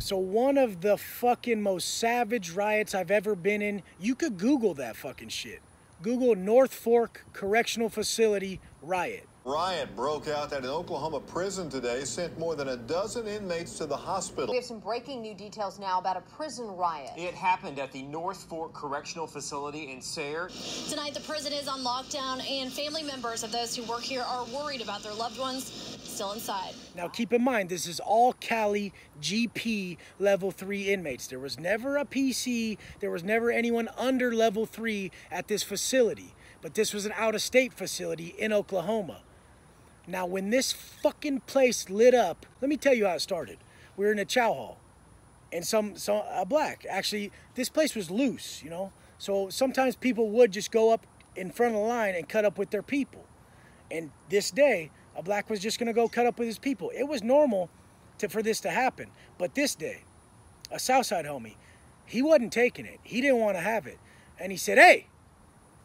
So one of the fucking most savage riots I've ever been in, you could Google that fucking shit. Google North Fork Correctional Facility riot. Riot broke out at an Oklahoma prison today, sent more than a dozen inmates to the hospital. We have some breaking new details now about a prison riot. It happened at the North Fork Correctional Facility in Sayre. Tonight, the prison is on lockdown, and family members of those who work here are worried about their loved ones still inside. Now, keep in mind, this is all Cali GP level 3 inmates. There was never a PC. There was never anyone under level 3 at this facility. But this was an out-of-state facility in Oklahoma. Now, when this fucking place lit up, let me tell you how it started. We were in a chow hall, and a black. Actually, this place was loose, you know. So sometimes people would just go up in front of the line and cut up with their people. And this day, a black was just gonna go cut up with his people. It was normal for this to happen. But this day, a Southside homie, he wasn't taking it. He didn't want to have it. And he said, "Hey,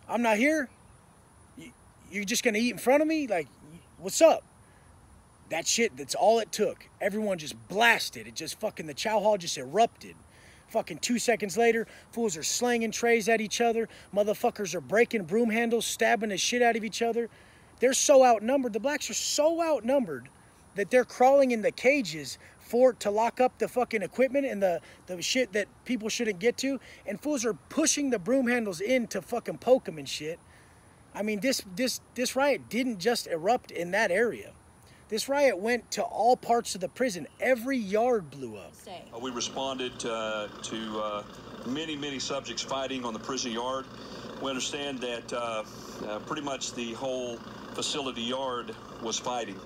I'm not here. You're just gonna eat in front of me? Like, what's up?" That shit, that's all it took. Everyone just blasted. It just fucking, the chow hall just erupted. Fucking 2 seconds later, fools are slanging trays at each other. Motherfuckers are breaking broom handles, stabbing the shit out of each other. They're so outnumbered. The blacks are so outnumbered that they're crawling in the cages to lock up the fucking equipment and the shit that people shouldn't get to. And fools are pushing the broom handles in to fucking poke them and shit. I mean, this riot didn't just erupt in that area. This riot went to all parts of the prison. Every yard blew up. We responded to many subjects fighting on the prison yard. We understand that pretty much the whole facility yard was fighting.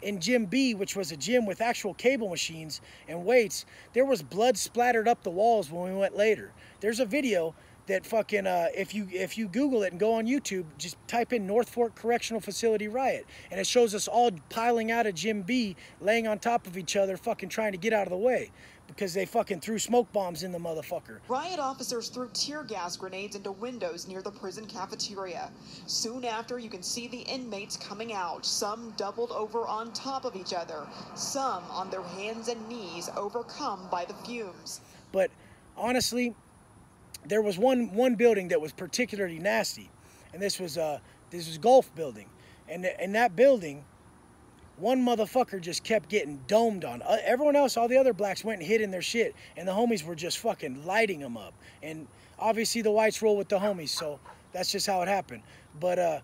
In Gym B, which was a gym with actual cable machines and weights, there was blood splattered up the walls when we went later. There's a video that fucking, if you Google it and go on YouTube, just type in North Fork Correctional Facility riot, and it shows us all piling out of Gym B, laying on top of each other, fucking trying to get out of the way, because they fucking threw smoke bombs in the motherfucker. Riot officers threw tear gas grenades into windows near the prison cafeteria. Soon after, you can see the inmates coming out, some doubled over on top of each other, some on their hands and knees, overcome by the fumes. But honestly, there was one building that was particularly nasty, and this was Gulf building, and in that building, one motherfucker just kept getting domed on. Everyone else, all the other blacks, went and hid in their shit, and the homies were just fucking lighting them up. And obviously the whites roll with the homies, so that's just how it happened. But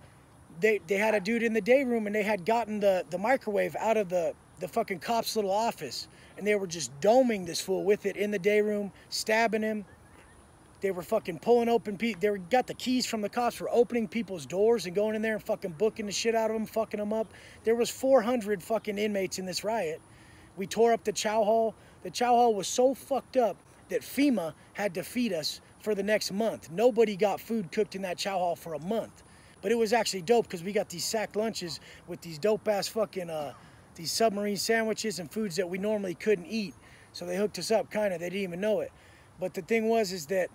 they had a dude in the day room, and they had gotten the microwave out of the fucking cop's little office, and they were just doming this fool with it in the day room, stabbing him. They were fucking pulling open they got the keys from the cops for opening people's doors and going in there and fucking booking the shit out of them, fucking them up. There was 400 fucking inmates in this riot. We tore up the chow hall. The chow hall was so fucked up that FEMA had to feed us for the next month. Nobody got food cooked in that chow hall for a month. But it was actually dope because we got these sack lunches with these dope ass fucking these submarine sandwiches and foods that we normally couldn't eat. So they hooked us up, kind of. They didn't even know it. But the thing is that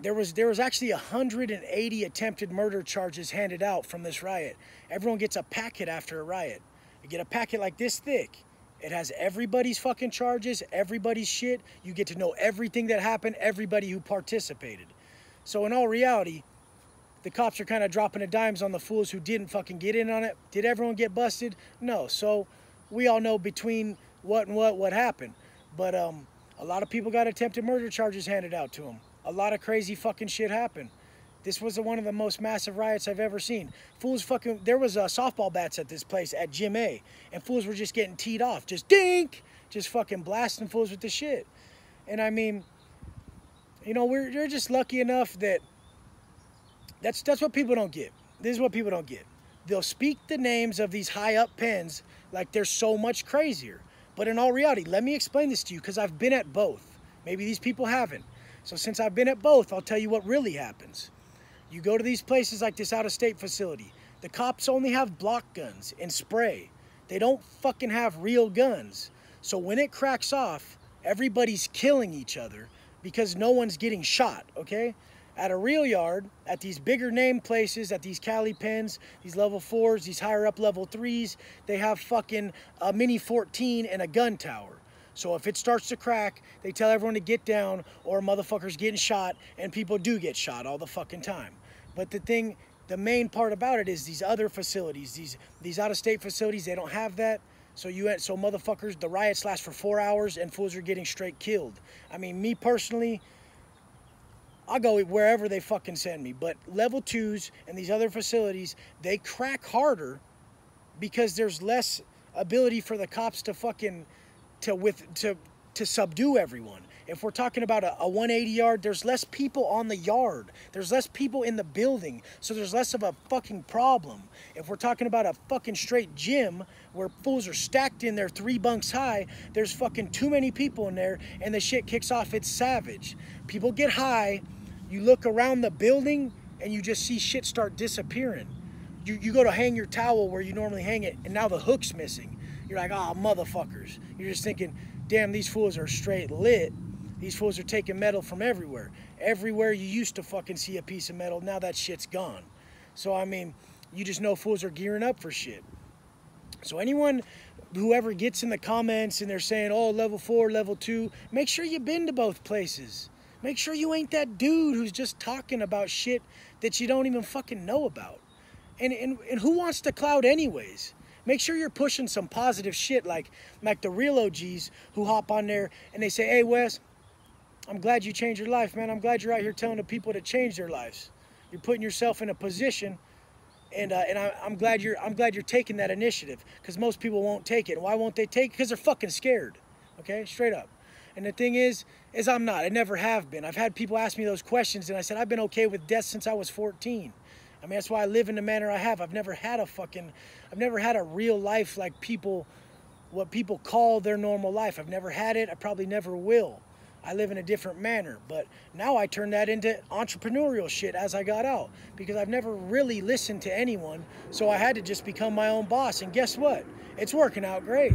there was actually 180 attempted murder charges handed out from this riot. Everyone gets a packet after a riot. You get a packet like this thick. It has everybody's fucking charges, everybody's shit. You get to know everything that happened, everybody who participated. So in all reality, the cops are kind of dropping the dimes on the fools who didn't fucking get in on it. Did everyone get busted? No. So we all know between what and what happened. But a lot of people got attempted murder charges handed out to them. A lot of crazy fucking shit happened. This was one of the most massive riots I've ever seen. Fools fucking, there was softball bats at this place at Gym A, and fools were just getting teed off, just dink, just fucking blasting fools with the shit. And I mean, you know, we're just lucky enough that that's what people don't get. This is what people don't get. They'll speak the names of these high up pens like they're so much crazier. But in all reality, let me explain this to you because I've been at both. Maybe these people haven't. So since I've been at both, I'll tell you what really happens. You go to these places like this out-of-state facility. The cops only have block guns and spray. They don't fucking have real guns. So when it cracks off, everybody's killing each other because no one's getting shot, okay? At a real yard, at these bigger name places, at these Cali pens, these level 4s, these higher up level 3s, they have fucking a mini 14 and a gun tower. So if it starts to crack, they tell everyone to get down, or motherfuckers getting shot, and people do get shot all the fucking time. But the main part about it is these other facilities, these out-of-state facilities, they don't have that. So motherfuckers, the riots last for 4 hours and fools are getting straight killed. I mean, me personally, I'll go wherever they fucking send me. But level 2s and these other facilities, they crack harder because there's less ability for the cops to fucking to subdue everyone. If we're talking about a 180 yard, there's less people on the yard. There's less people in the building, so there's less of a fucking problem. If we're talking about a fucking straight gym where fools are stacked in there 3 bunks high, there's fucking too many people in there, and the shit kicks off. It's savage. People get high, you look around the building, and you just see shit start disappearing. You go to hang your towel where you normally hang it, and now the hook's missing. You're like, oh, motherfuckers. You're just thinking, damn, these fools are straight lit. These fools are taking metal from everywhere. Everywhere you used to fucking see a piece of metal, now that shit's gone. So, I mean, you just know fools are gearing up for shit. So anyone, whoever gets in the comments and they're saying, oh, level 4, level 2, make sure you've been to both places. Make sure you ain't that dude who's just talking about shit that you don't even fucking know about. And who wants to cloud anyways? Make sure you're pushing some positive shit like the real OGs who hop on there and they say, hey, Wes, I'm glad you changed your life, man. I'm glad you're out here telling the people to change their lives. You're putting yourself in a position, and I'm glad you're taking that initiative, because most people won't take it. Why won't they take it? Because they're fucking scared. Okay, straight up. And the thing is I'm not. I never have been. I've had people ask me those questions, and I said I've been okay with death since I was 14. I mean, that's why I live in the manner I have. I've never had a real life like what people call their normal life. I've never had it. I probably never will. I live in a different manner. But now I turn that into entrepreneurial shit as I got out, because I've never really listened to anyone. So I had to just become my own boss. And guess what? It's working out great.